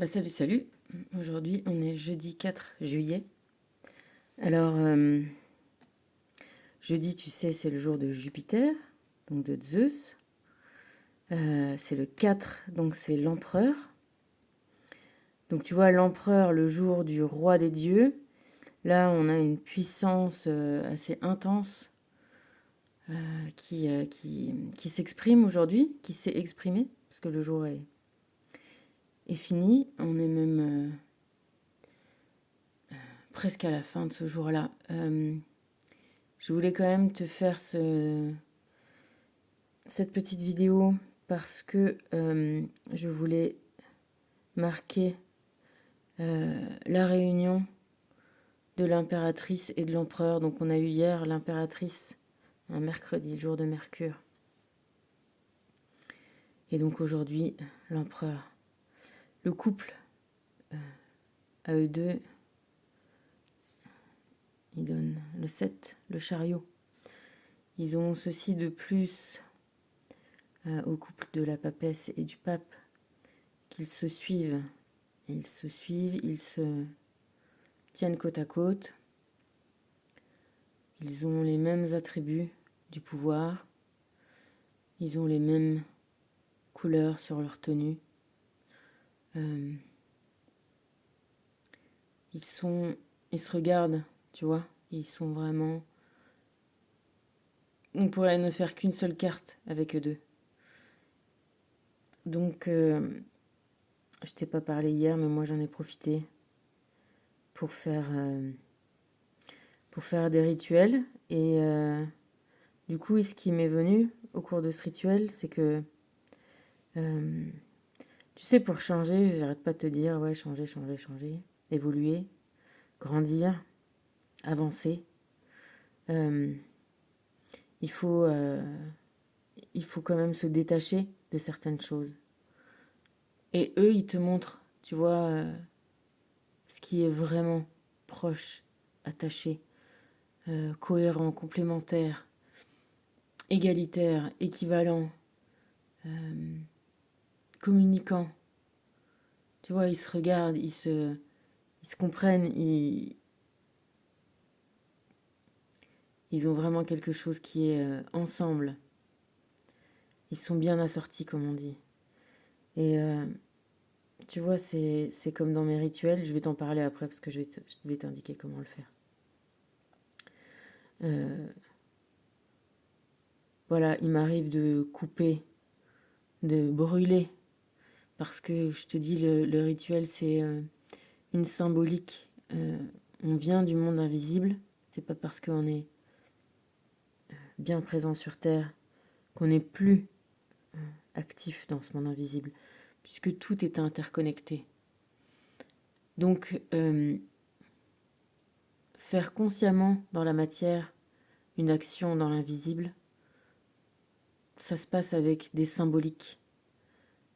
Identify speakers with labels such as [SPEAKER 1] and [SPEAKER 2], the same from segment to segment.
[SPEAKER 1] Salut, salut. Aujourd'hui, on est jeudi 4 juillet. Alors, jeudi, tu sais, c'est le jour de Jupiter, donc de Zeus. C'est le 4, donc c'est l'empereur. Donc tu vois, l'empereur, le jour du roi des dieux. Là, on a une puissance assez intense qui s'exprime aujourd'hui, qui s'est exprimée, parce que le jour est fini. On est même presque à la fin de ce jour-là. Je voulais quand même te faire cette petite vidéo parce que je voulais marquer la réunion de l'impératrice et de l'empereur. Donc on a eu hier l'impératrice, un mercredi, le jour de Mercure. Et donc aujourd'hui, l'empereur. Le couple, à eux deux, ils donnent le 7, le chariot. Ils ont ceci de plus au couple de la papesse et du pape, qu'ils se suivent. Ils se suivent, ils se tiennent côte à côte. Ils ont les mêmes attributs du pouvoir. Ils ont les mêmes couleurs sur leur tenue. Ils se regardent, tu vois. Ils sont vraiment... On pourrait ne faire qu'une seule carte avec eux deux. Donc, je t'ai pas parlé hier, mais moi j'en ai profité pour faire des rituels. Et du coup, ce qui m'est venu au cours de ce rituel, c'est que, tu sais, pour changer, j'arrête pas de te dire, ouais, changer, évoluer, grandir, avancer. Il faut quand même se détacher de certaines choses. Et eux, ils te montrent, tu vois, ce qui est vraiment proche, attaché, cohérent, complémentaire, égalitaire, équivalent, communicant. Tu vois, ils se regardent, ils se comprennent, ils ont vraiment quelque chose qui est ensemble. Ils sont bien assortis, comme on dit. Et tu vois, c'est comme dans mes rituels. Je vais t'en parler après parce que je vais t'indiquer comment le faire. Voilà, il m'arrive de couper, de brûler. Parce que je te dis, le rituel, c'est une symbolique. On vient du monde invisible. C'est pas parce qu'on est bien présent sur Terre qu'on n'est plus actif dans ce monde invisible. Puisque tout est interconnecté. Donc, faire consciemment dans la matière une action dans l'invisible, ça se passe avec des symboliques,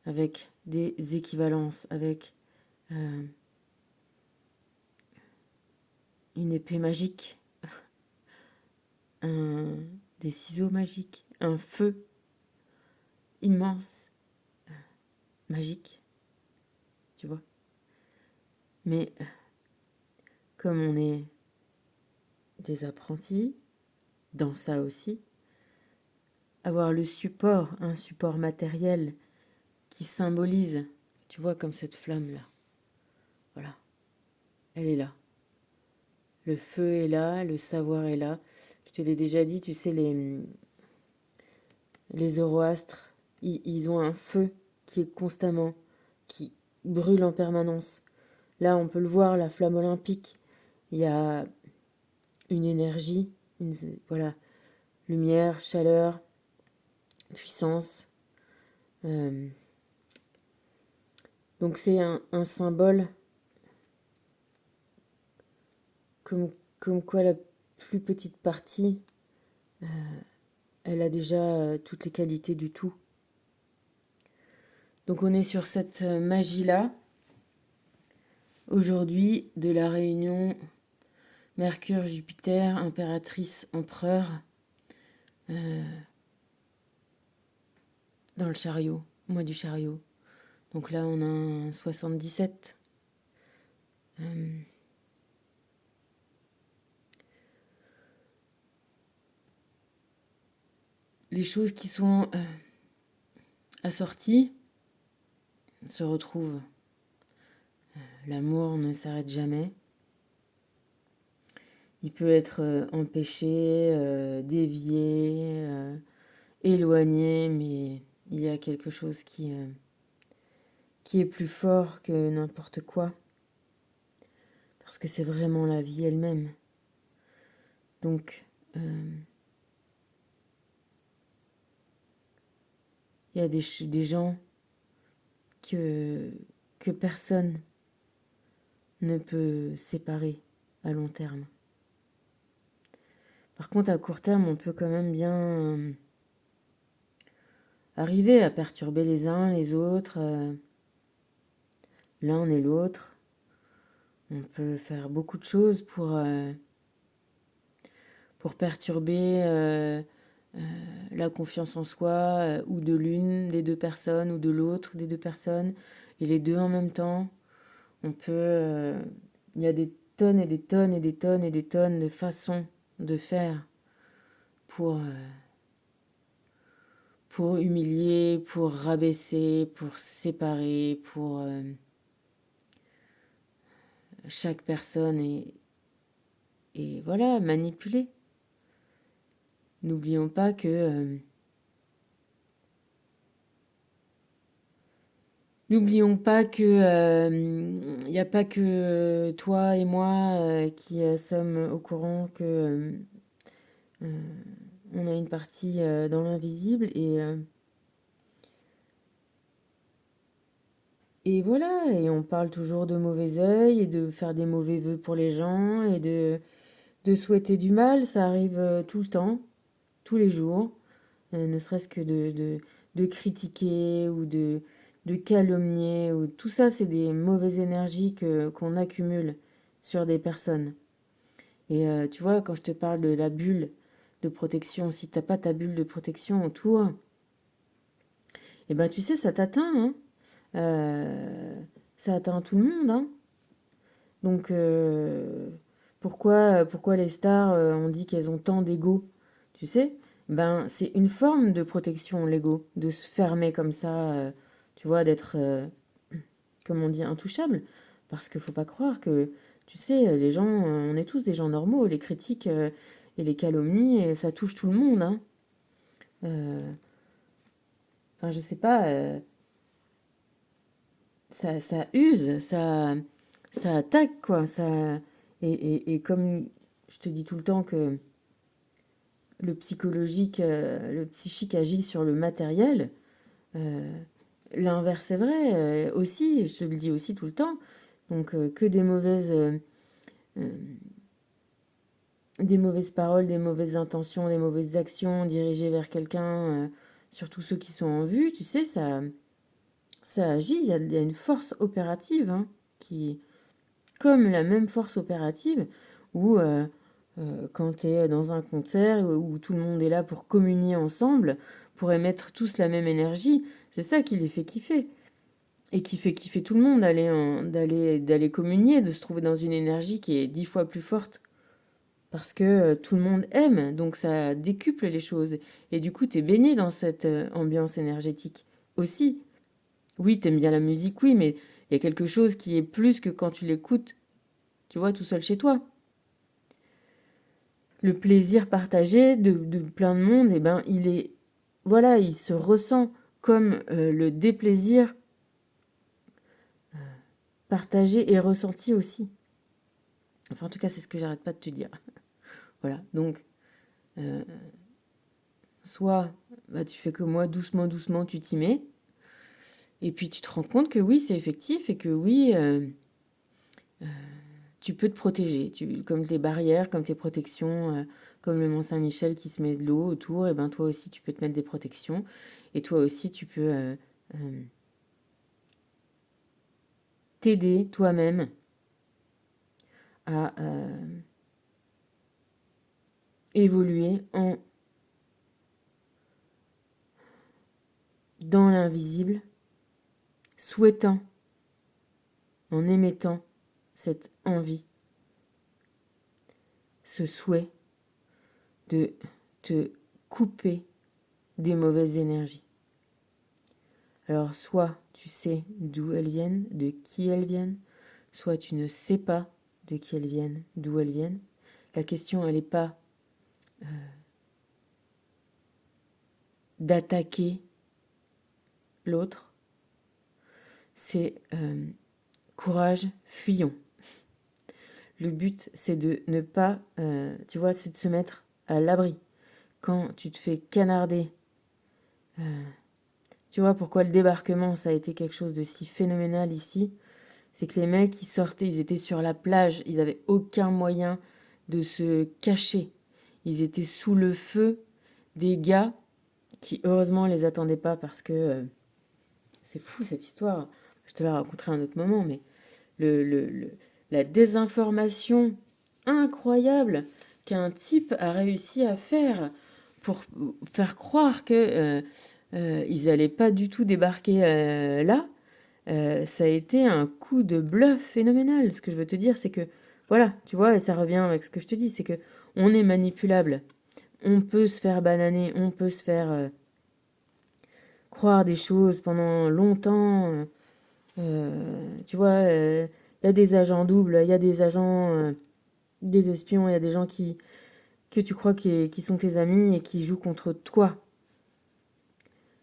[SPEAKER 1] avec des équivalences, avec une épée magique, des ciseaux magiques, un feu immense, magique, tu vois. Mais comme on est des apprentis, dans ça aussi, avoir le support, un support matériel qui symbolise, tu vois, comme cette flamme-là. Voilà, elle est là. Le feu est là, le savoir est là. Je te l'ai déjà dit, tu sais, les zoroastres, ils ont un feu qui est constamment, qui brûle en permanence. Là, on peut le voir, la flamme olympique. Il y a une énergie, voilà, lumière, chaleur, puissance. Donc c'est un symbole comme quoi la plus petite partie, elle a déjà toutes les qualités du tout. Donc on est sur cette magie-là, aujourd'hui, de la réunion Mercure, Jupiter, impératrice, empereur, dans le chariot, mois du chariot. Donc là, on a un 77. Les choses qui sont assorties se retrouvent. L'amour ne s'arrête jamais. Il peut être empêché, dévié, éloigné, mais il y a quelque chose qui est plus fort que n'importe quoi, parce que c'est vraiment la vie elle-même. Donc, il y a des gens que personne ne peut séparer à long terme. Par contre, à court terme, on peut quand même bien arriver à perturber les uns, les autres, l'un et l'autre. On peut faire beaucoup de choses pour perturber la confiance en soi, ou de l'une des deux personnes, ou de l'autre des deux personnes, et les deux en même temps. On peut... il y a des tonnes et des tonnes et des tonnes et des tonnes de façons de faire pour humilier, pour rabaisser, pour séparer, pour chaque personne et voilà, manipuler. N'oublions pas que il n'y a pas que toi et moi qui sommes au courant que on a une partie dans l'invisible et voilà, et on parle toujours de mauvais œil et de faire des mauvais vœux pour les gens et de souhaiter du mal. Ça arrive tout le temps, tous les jours, ne serait-ce que de critiquer ou de calomnier. Ou, tout ça, c'est des mauvaises énergies qu'on accumule sur des personnes. Et tu vois, quand je te parle de la bulle de protection, si t'as pas ta bulle de protection autour, et ben tu sais, ça t'atteint, hein. Ça atteint tout le monde, hein. Donc, pourquoi les stars, on dit qu'elles ont tant d'ego, tu sais? Ben, c'est une forme de protection, l'ego, de se fermer comme ça, tu vois, d'être, comme on dit, intouchable. Parce qu'il faut pas croire que, tu sais, les gens, on est tous des gens normaux, les critiques et les calomnies, et ça touche tout le monde, hein. Enfin, je sais pas, ça use, ça attaque, quoi. Et comme je te dis tout le temps que le psychique agit sur le matériel, l'inverse est vrai aussi, je te le dis aussi tout le temps. Donc, que des mauvaises paroles, des mauvaises intentions, des mauvaises actions dirigées vers quelqu'un, surtout ceux qui sont en vue, tu sais, ça agit, il y a une force opérative, hein, qui, comme la même force opérative, où quand tu es dans un concert où tout le monde est là pour communier ensemble, pour émettre tous la même énergie, c'est ça qui les fait kiffer. Et qui fait kiffer tout le monde d'aller communier, de se trouver dans une énergie qui est 10 fois plus forte. Parce que tout le monde aime, donc ça décuple les choses. Et du coup, tu es baigné dans cette ambiance énergétique aussi. Oui, t'aimes bien la musique, oui, mais il y a quelque chose qui est plus que quand tu l'écoutes, tu vois, tout seul chez toi. Le plaisir partagé de plein de monde, eh ben, voilà, il se ressent comme le déplaisir partagé et ressenti aussi. Enfin, en tout cas, c'est ce que j'arrête pas de te dire. Voilà, donc, soit bah, tu fais que moi, doucement, doucement, tu t'y mets, et puis tu te rends compte que oui, c'est effectif, et que oui, tu peux te protéger, comme tes barrières, comme tes protections, comme le Mont Saint-Michel qui se met de l'eau autour, et ben toi aussi tu peux te mettre des protections, et toi aussi tu peux t'aider toi-même à évoluer dans l'invisible, souhaitant, en émettant cette envie, ce souhait de te couper des mauvaises énergies. Alors soit tu sais d'où elles viennent, de qui elles viennent, soit tu ne sais pas de qui elles viennent, d'où elles viennent. La question, elle n'est pas d'attaquer l'autre, c'est courage, fuyons. Le but, c'est de ne pas, tu vois, c'est de se mettre à l'abri. Quand tu te fais canarder, tu vois pourquoi le débarquement, ça a été quelque chose de si phénoménal ici, c'est que les mecs, ils sortaient, ils étaient sur la plage, ils n'avaient aucun moyen de se cacher. Ils étaient sous le feu des gars qui, heureusement, les attendaient pas parce que c'est fou cette histoire. Je te la raconterai à un autre moment, mais la désinformation incroyable qu'un type a réussi à faire pour faire croire que ils n'allaient pas du tout débarquer là, ça a été un coup de bluff phénoménal. Ce que je veux te dire, c'est que, voilà, tu vois, et ça revient avec ce que je te dis, c'est que on est manipulable. On peut se faire bananer, on peut se faire croire des choses pendant longtemps. Tu vois, il y a des agents doubles, il y a des agents, des espions, il y a des gens que tu crois qui sont tes amis et qui jouent contre toi.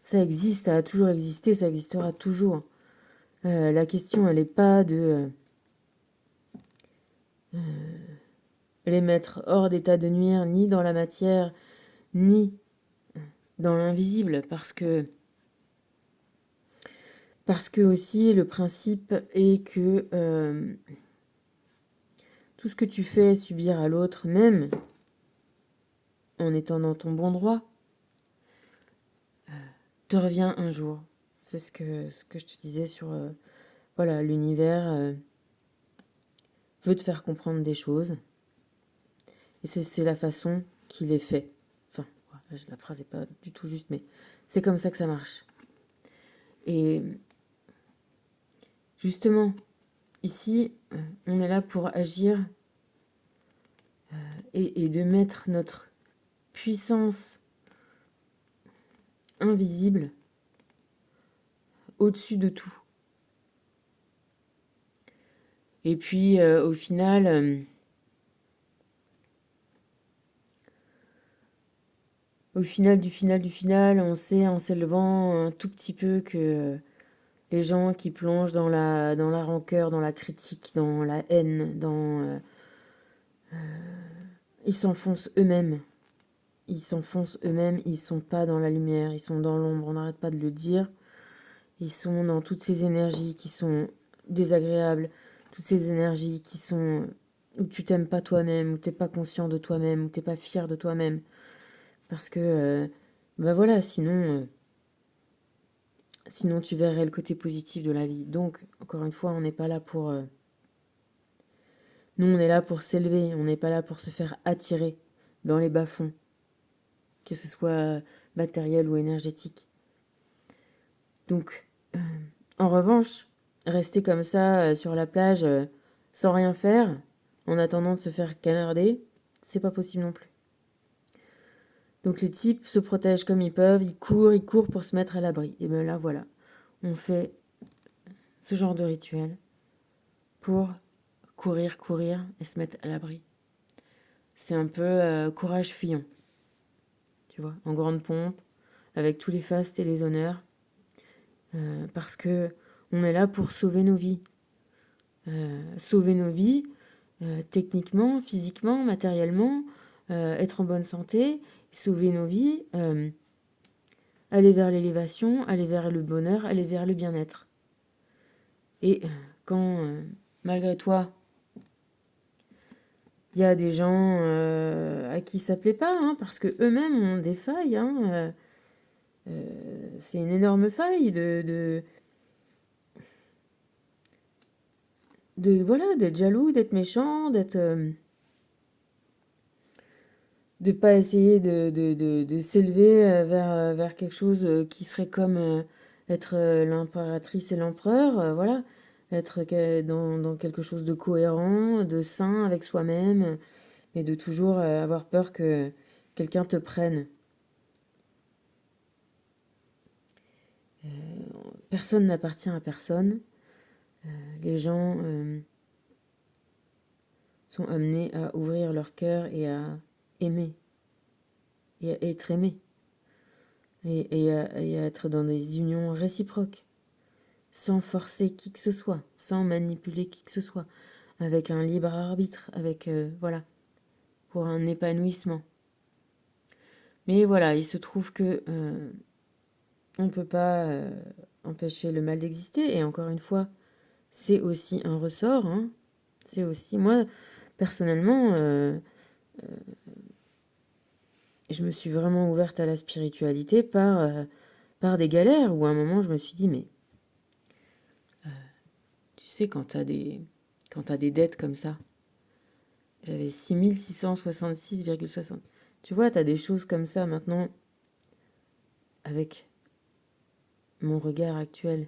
[SPEAKER 1] Ça existe, ça a toujours existé, ça existera toujours. La question, elle n'est pas de les mettre hors d'état de nuire, ni dans la matière, ni dans l'invisible, parce que aussi le principe est que tout ce que tu fais subir à l'autre, même en étant dans ton bon droit, te revient un jour. C'est ce que je te disais sur voilà, l'univers veut te faire comprendre des choses. Et c'est la façon qu'il est fait. Enfin, la phrase n'est pas du tout juste, mais c'est comme ça que ça marche. Et justement, ici, on est là pour agir et de mettre notre puissance invisible au-dessus de tout. Et puis, au final, du final, on sait en s'élevant un tout petit peu que les gens qui plongent dans la rancœur, dans la critique, dans la haine, ils s'enfoncent eux-mêmes. Ils s'enfoncent eux-mêmes, ils sont pas dans la lumière, ils sont dans l'ombre, on n'arrête pas de le dire. Ils sont dans toutes ces énergies qui sont désagréables, toutes ces énergies qui sont où tu t'aimes pas toi-même, où t'es pas conscient de toi-même, où t'es pas fier de toi-même. Parce que, ben voilà, sinon tu verrais le côté positif de la vie. Donc, encore une fois, on n'est pas là pour... nous, on est là pour s'élever, on n'est pas là pour se faire attirer dans les bas-fonds, que ce soit matériel ou énergétique. Donc, en revanche, rester comme ça sur la plage sans rien faire, en attendant de se faire canarder, c'est pas possible non plus. Donc les types se protègent comme ils peuvent, ils courent pour se mettre à l'abri. Et bien là, voilà, on fait ce genre de rituel pour courir et se mettre à l'abri. C'est un peu courage fuyant, tu vois, en grande pompe, avec tous les fastes et les honneurs, parce que on est là pour sauver nos vies. Techniquement, physiquement, matériellement, être en bonne santé, sauver nos vies, aller vers l'élévation, aller vers le bonheur, aller vers le bien-être. Et quand, malgré toi, il y a des gens à qui ça plaît pas, hein, parce que eux-mêmes ont des failles, hein, c'est une énorme faille voilà, d'être jaloux, d'être méchant, de pas essayer de s'élever vers quelque chose qui serait comme être l'impératrice et l'empereur, voilà, être dans quelque chose de cohérent, de sain avec soi-même, mais de toujours avoir peur que quelqu'un te prenne. Personne n'appartient à personne. Les gens sont amenés à ouvrir leur cœur et à aimer, et à être aimés, et à être dans des unions réciproques, sans forcer qui que ce soit, sans manipuler qui que ce soit, avec un libre arbitre, avec, voilà, pour un épanouissement. Mais voilà, il se trouve que on ne peut pas empêcher le mal d'exister, et encore une fois, c'est aussi un ressort, hein. C'est aussi, moi, personnellement, je me suis vraiment ouverte à la spiritualité par des galères, où à un moment, je me suis dit, mais tu sais, quand t'as des dettes comme ça, j'avais 6666,60. Tu vois, t'as des choses comme ça maintenant, avec mon regard actuel.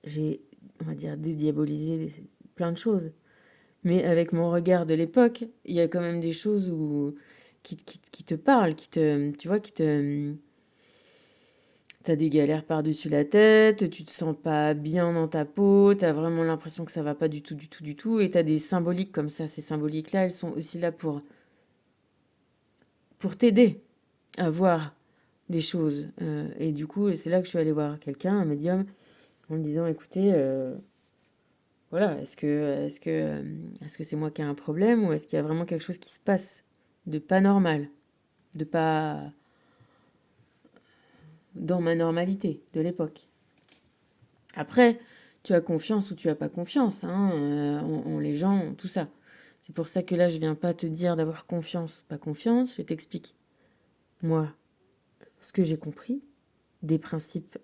[SPEAKER 1] J'ai, on va dire, dédiabolisé plein de choses. Mais avec mon regard de l'époque, il y a quand même des choses qui te parlent, tu vois, t'as des galères par-dessus la tête, tu te sens pas bien dans ta peau, t'as vraiment l'impression que ça va pas du tout, du tout, du tout, et t'as des symboliques comme ça. Ces symboliques-là, elles sont aussi là pour t'aider à voir des choses. Et du coup, c'est là que je suis allée voir quelqu'un, un médium, en me disant, écoutez, voilà, est-ce que c'est moi qui ai un problème, ou est-ce qu'il y a vraiment quelque chose qui se passe de pas normal, de pas dans ma normalité de l'époque. Après, tu as confiance ou tu as pas confiance, hein, en les gens, tout ça. C'est pour ça que là, je viens pas te dire d'avoir confiance, pas confiance, je t'explique. Moi, ce que j'ai compris, des principes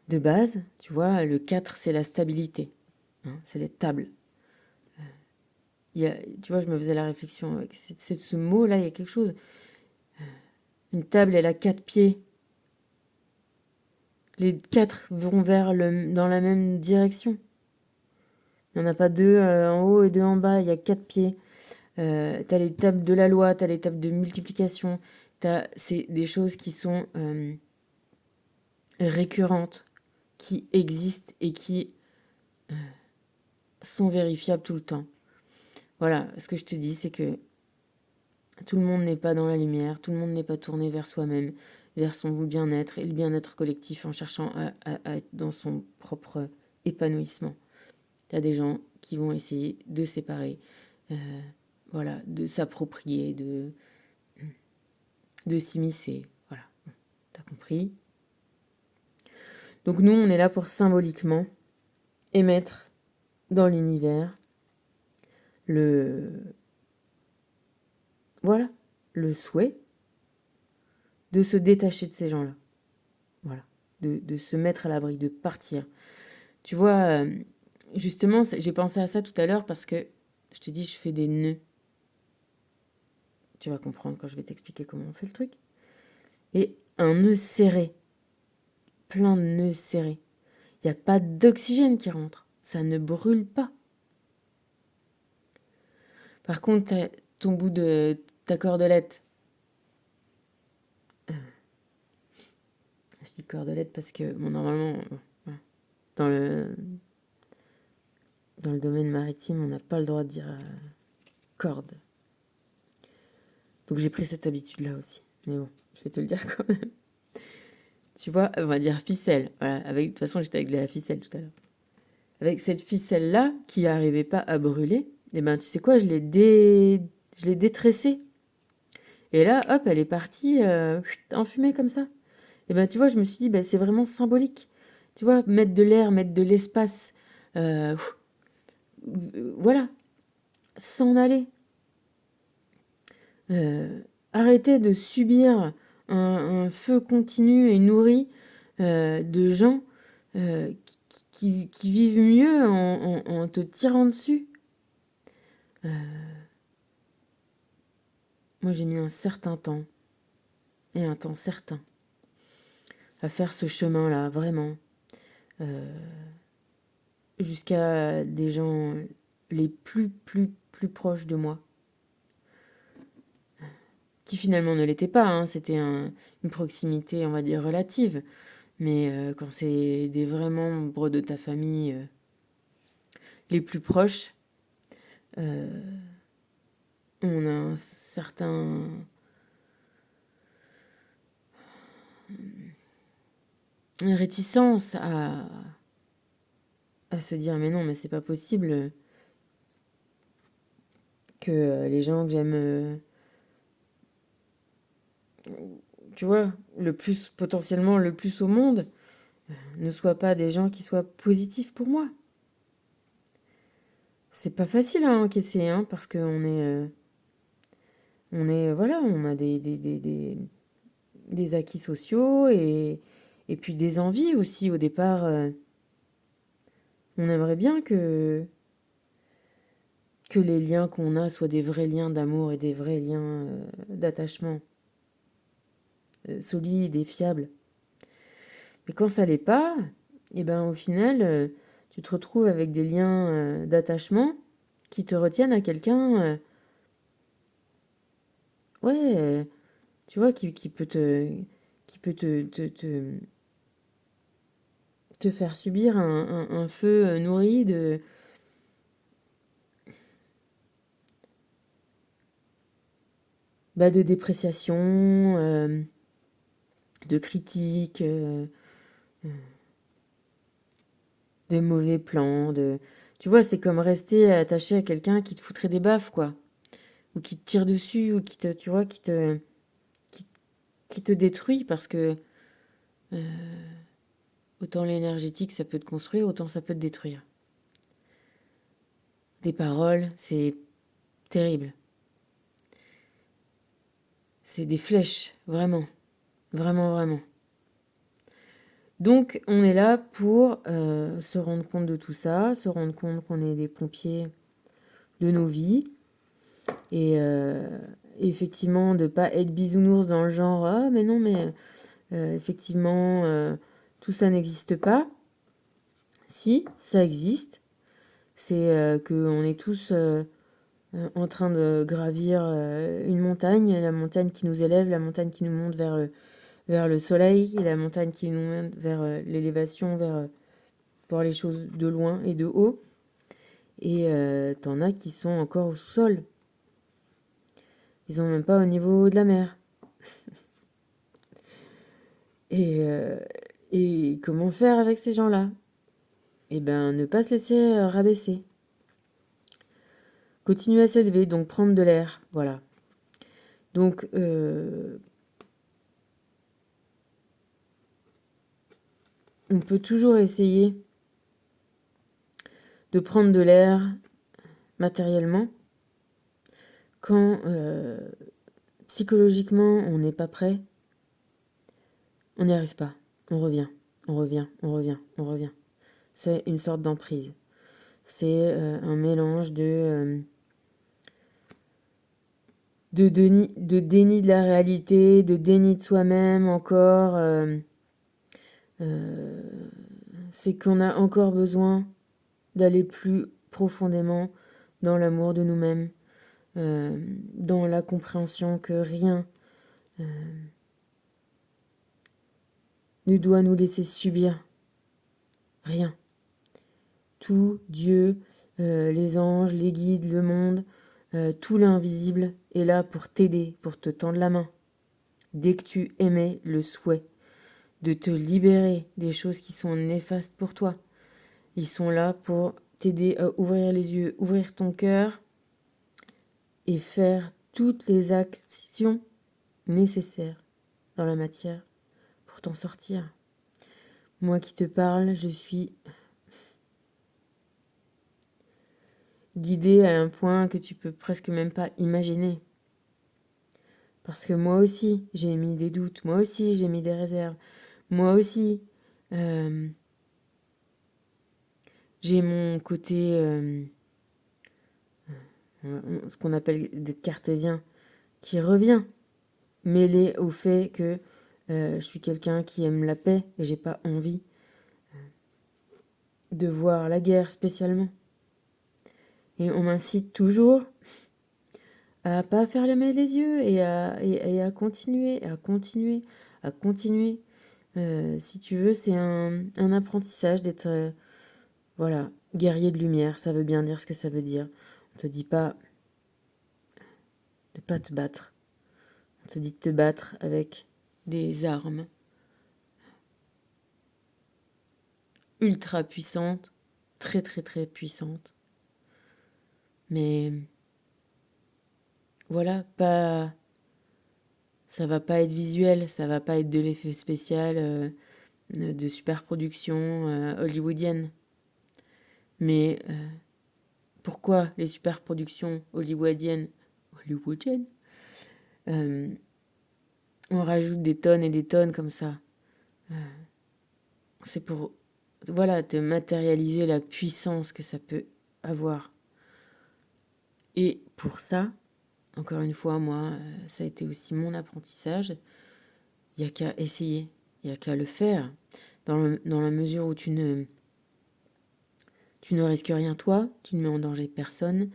[SPEAKER 1] de base, tu vois, le 4, c'est la stabilité, hein, c'est les tables. Tu vois, je me faisais la réflexion avec ce mot-là, il y a quelque chose. Une table, elle a 4 pieds. Les 4 vont dans la même direction. Il n'y en a pas 2 en haut et 2 en bas, il y a 4 pieds. T'as les tables de la loi, t'as les tables de multiplication. C'est des choses qui sont récurrentes, qui existent et qui sont vérifiables tout le temps. Voilà, ce que je te dis, c'est que tout le monde n'est pas dans la lumière, tout le monde n'est pas tourné vers soi-même, vers son bien-être et le bien-être collectif en cherchant à être dans son propre épanouissement. T'as des gens qui vont essayer de séparer, voilà, de s'approprier, de s'immiscer. Voilà, t'as compris. Donc nous, on est là pour symboliquement émettre dans l'univers voilà, le souhait de se détacher de ces gens-là. Voilà, de se mettre à l'abri, de partir. Tu vois, justement, j'ai pensé à ça tout à l'heure parce que, je te dis, je fais des nœuds. Tu vas comprendre quand je vais t'expliquer comment on fait le truc. Et un nœud serré, plein de nœuds serrés. Il n'y a pas d'oxygène qui rentre. Ça ne brûle pas. Par contre, ton bout de ta cordelette. Je dis cordelette parce que, bon, normalement, dans le, dans le domaine maritime, on n'a pas le droit de dire corde. Donc j'ai pris cette habitude-là aussi. Mais bon, je vais te le dire quand même. Tu vois, on va dire ficelle. Voilà, de toute façon, j'étais avec la ficelle tout à l'heure. Avec cette ficelle-là, qui n'arrivait pas à brûler, et ben tu sais quoi, je l'ai détressée. Et là, hop, elle est partie en fumée comme ça. Et ben tu vois, je me suis dit, ben, c'est vraiment symbolique. Tu vois, mettre de l'air, mettre de l'espace, voilà, s'en aller. Arrêter de subir un feu continu et nourri de gens qui vivent mieux en te tirant dessus. Moi, j'ai mis un certain temps et un temps certain à faire ce chemin-là, vraiment, jusqu'à des gens les plus proches de moi, qui finalement ne l'étaient pas, hein, c'était une proximité, on va dire, relative, mais quand c'est des vrais membres de ta famille les plus proches, on a un certain... une réticence à se dire mais non, mais c'est pas possible que les gens que j'aime, tu vois, potentiellement le plus au monde, ne soient pas des gens qui soient positifs pour moi. C'est pas facile à encaisser, hein, parce qu'on voilà, on a des acquis sociaux et puis des envies aussi. Au départ, on aimerait bien que les liens qu'on a soient des vrais liens d'amour et des vrais liens d'attachement solides et fiables. Mais quand ça l'est pas, et ben au final, tu te retrouves avec des liens d'attachement qui te retiennent à quelqu'un, ouais, tu vois, qui peut te faire subir un feu nourri de dépréciation, de critiques, de mauvais plans, Tu vois, c'est comme rester attaché à quelqu'un qui te foutrait des baffes, quoi. Ou qui te tire dessus, ou tu vois, qui te détruit parce que autant l'énergétique, ça peut te construire, autant ça peut te détruire. Des paroles, c'est terrible. C'est des flèches, vraiment. Vraiment, vraiment. Donc, on est là pour se rendre compte de tout ça, se rendre compte qu'on est des pompiers de nos vies. Et effectivement, de pas être bisounours dans le genre « Ah, mais non, mais effectivement, tout ça n'existe pas. » Si, ça existe. C'est qu'on est tous en train de gravir une montagne, la montagne qui nous élève, la montagne qui nous monte vers le soleil, et la montagne qui nous monte vers l'élévation, vers voir les choses de loin et de haut. Et t'en as qui sont encore au sous-sol. Ils sont même pas au niveau de la mer. Et comment faire avec ces gens-là? Eh ben, ne pas se laisser rabaisser. Continuer à s'élever, donc prendre de l'air, voilà. Donc, on peut toujours essayer de prendre de l'air matériellement quand psychologiquement on n'est pas prêt, on n'y arrive pas. On revient, on revient, on revient, on revient. C'est une sorte d'emprise. C'est un mélange de déni de la réalité, de déni de soi-même encore. C'est qu'on a encore besoin d'aller plus profondément dans l'amour de nous-mêmes, dans la compréhension que rien ne doit nous laisser subir. Rien. Tout, Dieu, les anges, les guides, le monde, tout l'invisible est là pour t'aider, pour te tendre la main. Dès que tu émets le souhait de te libérer des choses qui sont néfastes pour toi, ils sont là pour t'aider à ouvrir les yeux, ouvrir ton cœur et faire toutes les actions nécessaires dans la matière pour t'en sortir. Moi qui te parle, je suis guidée à un point que tu peux presque même pas imaginer. Parce que moi aussi, j'ai mis des doutes, moi aussi, j'ai mis des réserves, moi aussi, j'ai mon côté, ce qu'on appelle d'être cartésien, qui revient. mêlé au fait que je suis quelqu'un qui aime la paix et j'ai pas envie de voir la guerre spécialement. Et on m'incite toujours à pas fermer les yeux et à continuer, à continuer, à continuer. Si tu veux, c'est un apprentissage d'être, voilà, guerrier de lumière. Ça veut bien dire ce que ça veut dire. On te dit pas de pas te battre. On te dit de te battre avec des armes ultra puissantes, très très très puissantes. Mais voilà, pas, ça va pas être visuel, ça va pas être de l'effet spécial, de super production hollywoodienne. Mais pourquoi les super productions hollywoodiennes euh, on rajoute des tonnes et des tonnes comme ça? C'est pour, voilà, te matérialiser la puissance que ça peut avoir. Et pour ça, encore une fois, moi, ça a été aussi mon apprentissage. Il n'y a qu'à essayer, il n'y a qu'à le faire. Dans la mesure où tu ne risques rien toi, tu ne mets en danger personne.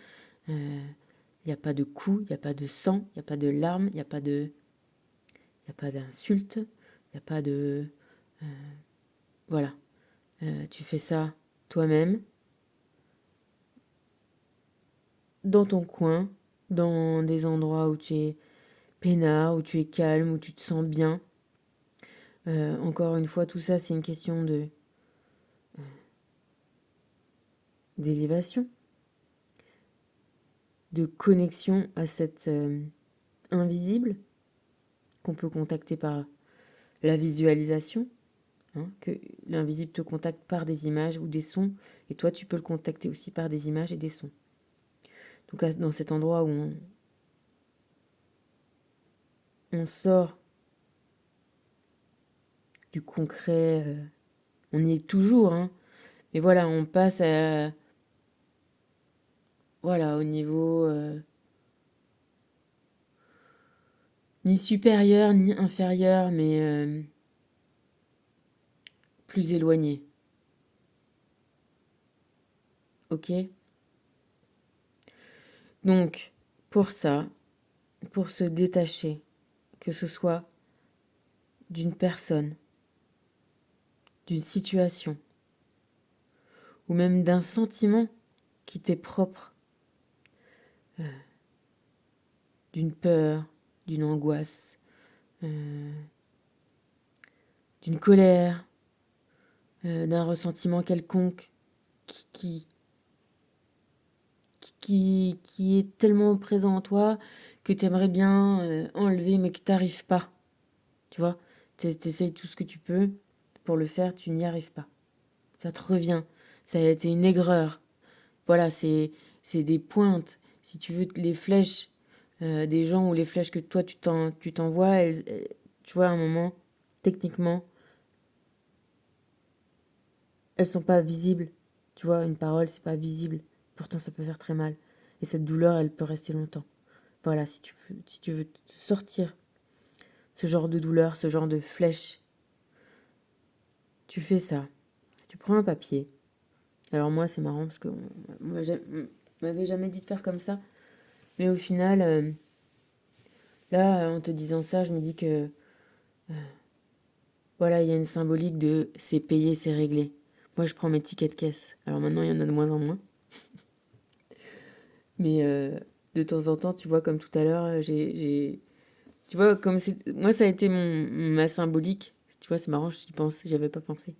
[SPEAKER 1] Il n'y a pas de coups, il n'y a pas de sang, il n'y a pas de larmes, il n'y a pas d'insultes, il n'y a pas de... Voilà. Tu fais ça toi-même, dans ton coin, dans des endroits où tu es peinard, où tu es calme, où tu te sens bien. Encore une fois, tout ça, c'est une question d'élévation, de connexion à cet invisible qu'on peut contacter par la visualisation, hein, que l'invisible te contacte par des images ou des sons, et toi, tu peux le contacter aussi par des images et des sons. Donc, dans cet endroit où on sort du concret, on y est toujours, hein, mais voilà, on passe à, voilà, au niveau ni supérieur ni inférieur, mais plus éloigné. Ok? Donc, pour ça, pour se détacher, que ce soit d'une personne, d'une situation, ou même d'un sentiment qui t'est propre, d'une peur, d'une angoisse, d'une colère, d'un ressentiment quelconque qui, qui est tellement présent en toi que tu aimerais bien enlever mais que tu n'arrives pas. Tu vois, tu essayes tout ce que tu peux pour le faire, tu n'y arrives pas. Ça te revient. C'est une aigreur. Voilà, c'est des pointes. Si tu veux, les flèches des gens ou les flèches que toi tu t'envoies, tu vois, à un moment, techniquement, elles sont pas visibles. Tu vois, une parole, c'est pas visible. Pourtant, ça peut faire très mal. Et cette douleur, elle peut rester longtemps. Voilà, si tu veux sortir ce genre de douleur, ce genre de flèche, tu fais ça. Tu prends un papier. Alors moi, c'est marrant parce qu'on m'avait jamais dit de faire comme ça. Mais au final, là, en te disant ça, je me dis que voilà, il y a une symbolique de c'est payé, c'est réglé. Moi, je prends mes tickets de caisse. Alors maintenant, il y en a de moins en moins. Mais de temps en temps, tu vois, comme tout à l'heure, tu vois, comme c'est... Moi, ça a été ma symbolique. Tu vois, c'est marrant, j'y pense, j'avais pas pensé.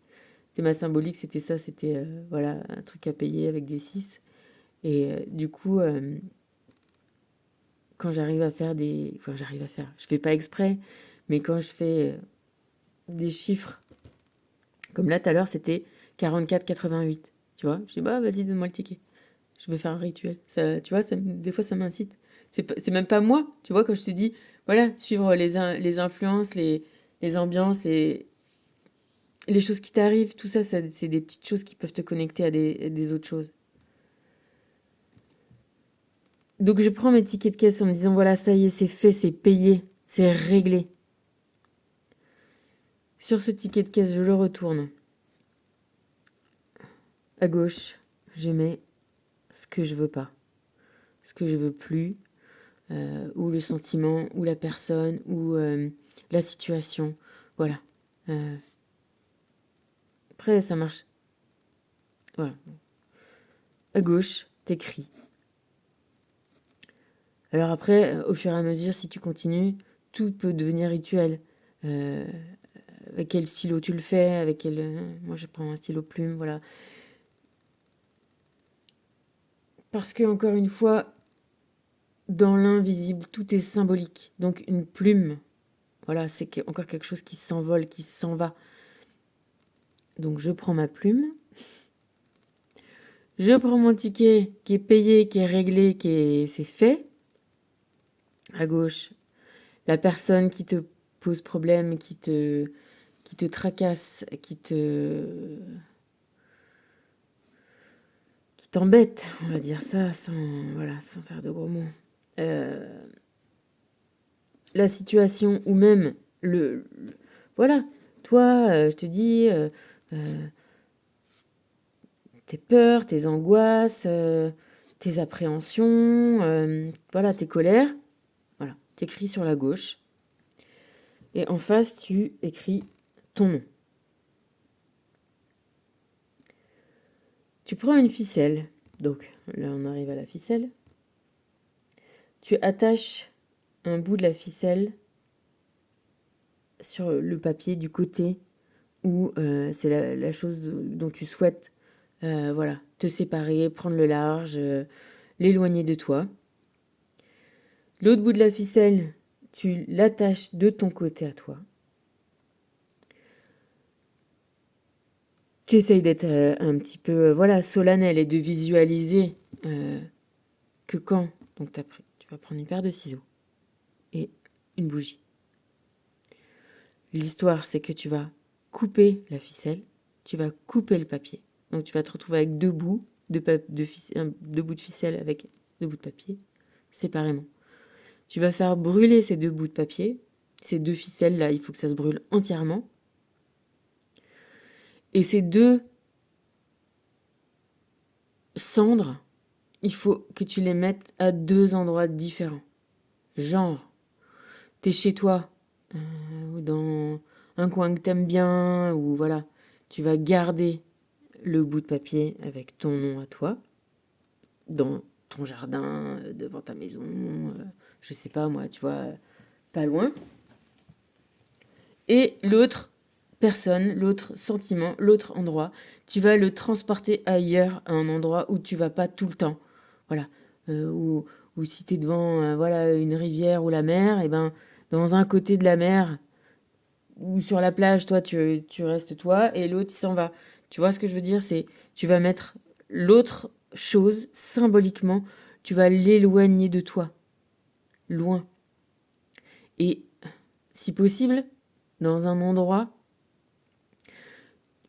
[SPEAKER 1] C'était ma symbolique, c'était ça, c'était, voilà, un truc à payer avec des 6. Et du coup, quand j'arrive à faire des... Enfin, j'arrive à faire... Je fais pas exprès, mais quand je fais des chiffres, comme là, tout à l'heure, c'était 44,88. Tu vois, je dis, bah, vas-y, donne-moi le ticket. Je vais faire un rituel. Ça, tu vois, des fois, ça m'incite. C'est même pas moi, tu vois, quand je te dis, voilà, suivre les influences, les ambiances, les choses qui t'arrivent, tout ça, c'est des petites choses qui peuvent te connecter à des autres choses. Donc je prends mes tickets de caisse en me disant, voilà, ça y est, c'est fait, c'est payé. C'est réglé. Sur ce ticket de caisse, je le retourne. À gauche, je mets ce que je veux pas, ce que je veux plus, ou le sentiment, ou la personne, ou la situation. Voilà. Après, ça marche. Voilà. À gauche, t'écris. Alors après, au fur et à mesure, si tu continues, tout peut devenir rituel. Avec quel stylo tu le fais, avec quel... moi, je prends un stylo plume, voilà. Parce que, encore une fois, dans l'invisible, tout est symbolique. Donc, une plume, voilà, c'est encore quelque chose qui s'envole, qui s'en va. Donc, je prends ma plume. Je prends mon ticket qui est payé, qui est réglé, c'est fait. À gauche, la personne qui te pose problème, qui te tracasse, qui t'embête, on va dire ça, sans faire de gros mots. La situation ou même voilà, toi, je te dis, tes peurs, tes angoisses, tes appréhensions, voilà, tes colères, voilà, t'écris sur la gauche. Et en face, tu écris ton nom. Tu prends une ficelle. Donc là, on arrive à la ficelle. Tu attaches un bout de la ficelle sur le papier du côté où c'est la chose dont tu souhaites voilà, te séparer, prendre le large, l'éloigner de toi. L'autre bout de la ficelle, tu l'attaches de ton côté à toi. Tu essayes d'être un petit peu voilà, solennel et de visualiser que quand donc tu vas prendre une paire de ciseaux et une bougie. L'histoire, c'est que tu vas couper la ficelle, tu vas couper le papier. Donc tu vas te retrouver avec deux bouts de ficelle avec deux bouts de papier séparément. Tu vas faire brûler ces deux bouts de papier, ces deux ficelles là, il faut que ça se brûle entièrement. Et ces deux cendres, il faut que tu les mettes à deux endroits différents. Genre, t'es chez toi, ou dans un coin que t'aimes bien, ou voilà, tu vas garder le bout de papier avec ton nom à toi, dans ton jardin, devant ta maison, je sais pas moi, tu vois, pas loin. Et l'autre personne, l'autre sentiment, l'autre endroit, tu vas le transporter ailleurs, à un endroit où tu vas pas tout le temps. Voilà. Ou si tu es devant voilà, une rivière ou la mer, et ben dans un côté de la mer ou sur la plage, toi tu restes toi et l'autre il s'en va. Tu vois ce que je veux dire, c'est tu vas mettre l'autre chose symboliquement, tu vas l'éloigner de toi, loin. Et si possible, dans un endroit,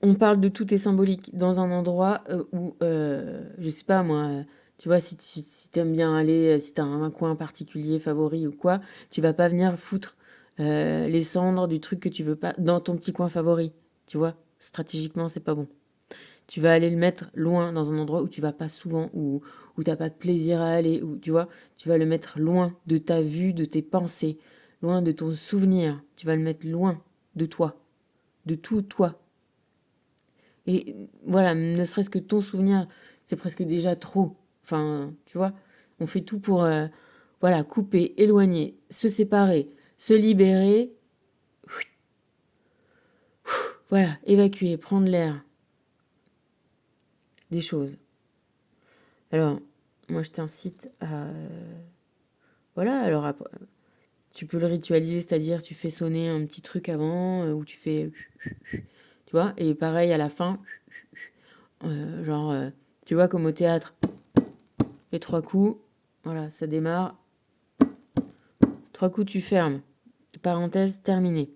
[SPEAKER 1] on parle de tout est symbolique, dans un endroit où, je sais pas moi, tu vois, si t'aimes bien aller, si t'as un coin particulier favori ou quoi, tu vas pas venir foutre les cendres du truc que tu veux pas dans ton petit coin favori, tu vois, stratégiquement c'est pas bon. Tu vas aller le mettre loin, dans un endroit où tu vas pas souvent, où t'as pas de plaisir à aller, où tu vois, tu vas le mettre loin de ta vue, de tes pensées, loin de ton souvenir, tu vas le mettre loin de toi, de tout toi. Et voilà, ne serait-ce que ton souvenir, c'est presque déjà trop. Enfin, tu vois, on fait tout pour voilà, couper, éloigner, se séparer, se libérer. Voilà, évacuer, prendre l'air des choses. Alors, moi, je t'incite à... voilà, alors après, tu peux le ritualiser, c'est-à-dire tu fais sonner un petit truc avant, ou tu fais... tu vois, et pareil à la fin, genre, tu vois, comme au théâtre, les 3 coups, voilà, ça démarre. 3 coups, tu fermes. Parenthèse terminée.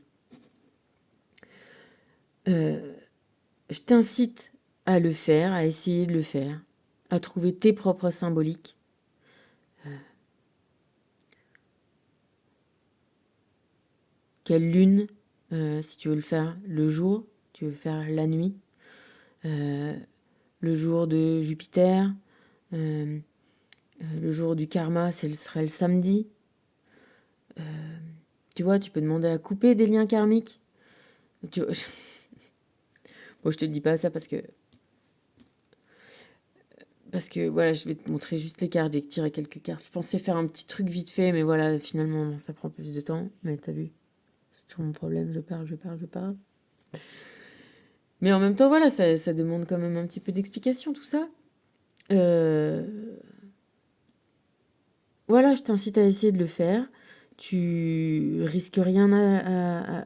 [SPEAKER 1] Je t'incite à le faire, à essayer de le faire, à trouver tes propres symboliques. quelle lune, si tu veux le faire le jour, tu veux le faire la nuit, le jour de Jupiter, le jour du karma, serait le samedi. Tu vois, tu peux demander à couper des liens karmiques. Bon, je te dis pas ça parce que voilà, je vais te montrer juste les cartes. J'ai tiré quelques cartes. Je pensais faire un petit truc vite fait, mais voilà, finalement, ça prend plus de temps. Mais t'as vu, c'est toujours mon problème. Je parle. Mais en même temps, voilà, ça demande quand même un petit peu d'explication, tout ça. Voilà, je t'incite à essayer de le faire. Tu risques rien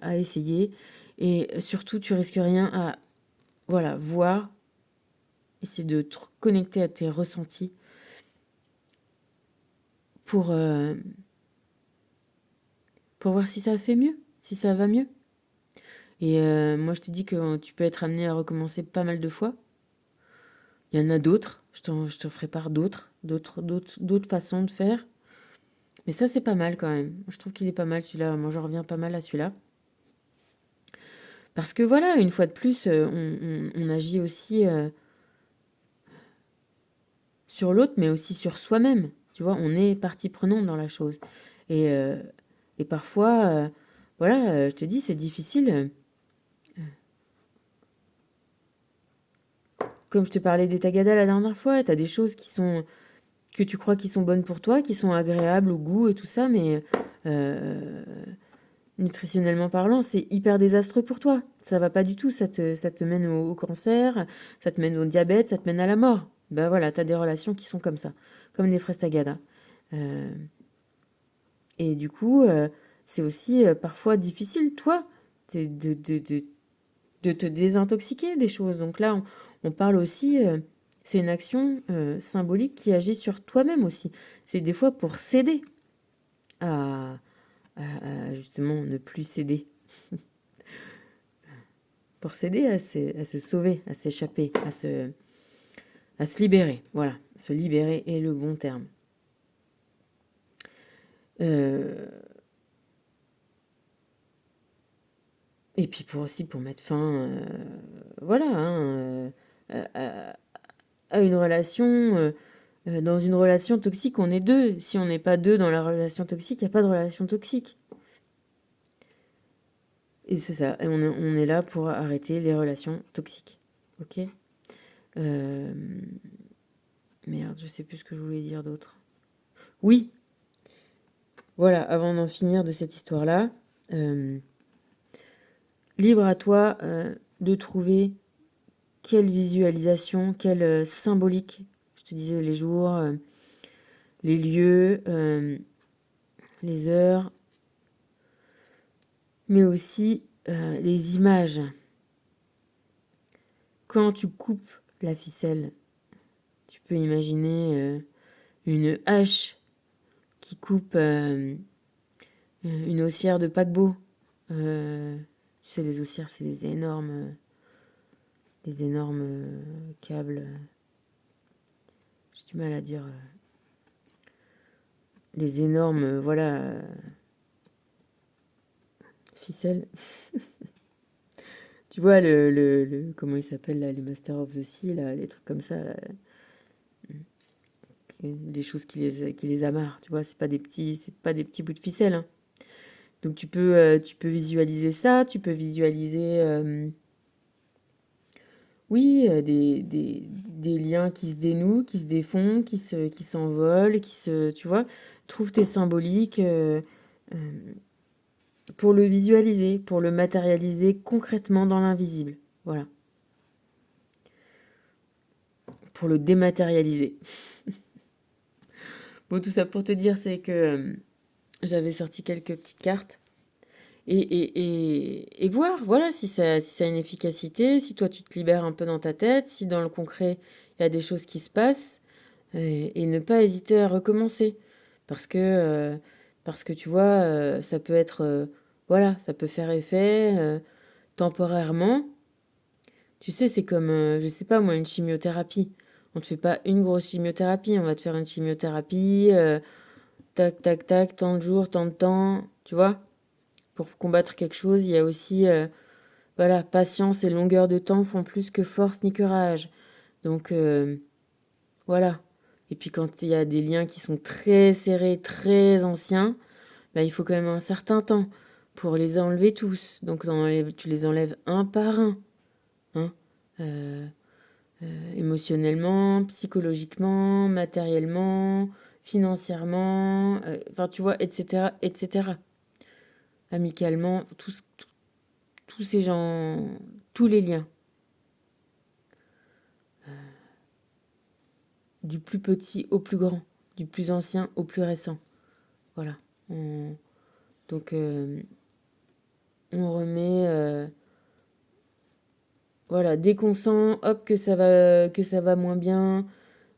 [SPEAKER 1] à essayer. Et surtout, tu risques rien à, voilà, voir. Essayer de te connecter à tes ressentis pour voir si ça fait mieux, si ça va mieux. Et moi, je te dis que tu peux être amené à recommencer pas mal de fois. Il y en a d'autres. Je te ferai part d'autres façons de faire. Mais ça, c'est pas mal quand même. Je trouve qu'il est pas mal celui-là. Moi, je reviens pas mal à celui-là. Parce que voilà, une fois de plus, on agit aussi sur l'autre, mais aussi sur soi-même. Tu vois, on est partie prenante dans la chose. Et, parfois, voilà, je te dis, c'est difficile. Comme je te parlais des tagadas la dernière fois, tu as des choses que tu crois qui sont bonnes pour toi, qui sont agréables au goût et tout ça, mais nutritionnellement parlant, c'est hyper désastreux pour toi. Ça va pas du tout, ça te mène au cancer, ça te mène au diabète, ça te mène à la mort. Ben voilà, tu as des relations qui sont comme ça, comme des fraises tagada. Et du coup, c'est aussi parfois difficile, toi, de te désintoxiquer des choses. Donc là, on parle aussi, c'est une action symbolique qui agit sur toi-même aussi. C'est des fois pour céder à justement ne plus céder. Pour céder à se sauver, à s'échapper, à se libérer. Voilà, se libérer est le bon terme. Et puis pour mettre fin, voilà, hein, à une relation. Dans une relation toxique, on est deux. Si on n'est pas deux dans la relation toxique, il n'y a pas de relation toxique. Et c'est ça. Et on est là pour arrêter les relations toxiques. Ok. Merde, je sais plus ce que je voulais dire d'autre. Oui. Voilà, avant d'en finir de cette histoire-là, libre à toi de trouver quelle visualisation, quelle symbolique. Je te disais les jours, les lieux, les heures, mais aussi les images. Quand tu coupes la ficelle, tu peux imaginer une hache qui coupe une haussière de paquebot. Tu sais, les haussières, c'est les énormes câbles. J'ai du mal à dire. Les énormes, voilà, ficelles. Tu vois, comment il s'appelle, là, les Master of the Sea, là, les trucs comme ça, là. Des choses qui les amarrent, tu vois, c'est pas des petits bouts de ficelle, hein. Donc tu peux visualiser ça, tu peux visualiser oui, des liens qui se dénouent, qui se défont, qui s'envolent, tu vois, trouve tes symboliques pour le visualiser, pour le matérialiser concrètement dans l'invisible. Voilà. Pour le dématérialiser. Bon, tout ça pour te dire, c'est que j'avais sorti quelques petites cartes et voir, voilà, si ça a une efficacité, si toi tu te libères un peu dans ta tête, si dans le concret il y a des choses qui se passent, et ne pas hésiter à recommencer. Parce que tu vois, ça peut être, voilà, ça peut faire effet temporairement. Tu sais, c'est comme, je sais pas moi, une chimiothérapie. On te fait pas une grosse chimiothérapie, on va te faire une chimiothérapie, tac, tac, tac, tant de jours, tant de temps, tu vois. pour combattre quelque chose, il y a aussi, voilà, patience et longueur de temps font plus que force ni courage. Donc, voilà. Et puis quand il y a des liens qui sont très serrés, très anciens, bah, il faut quand même un certain temps pour les enlever tous. Donc tu les enlèves un par un. Hein. Euh, Émotionnellement, psychologiquement, matériellement, financièrement, enfin tu vois, etc., etc. Amicalement, tous ces gens, tous les liens, du plus petit au plus grand, du plus ancien au plus récent. Voilà. Donc, on remet, voilà, dès qu'on sent, hop, que ça va moins bien,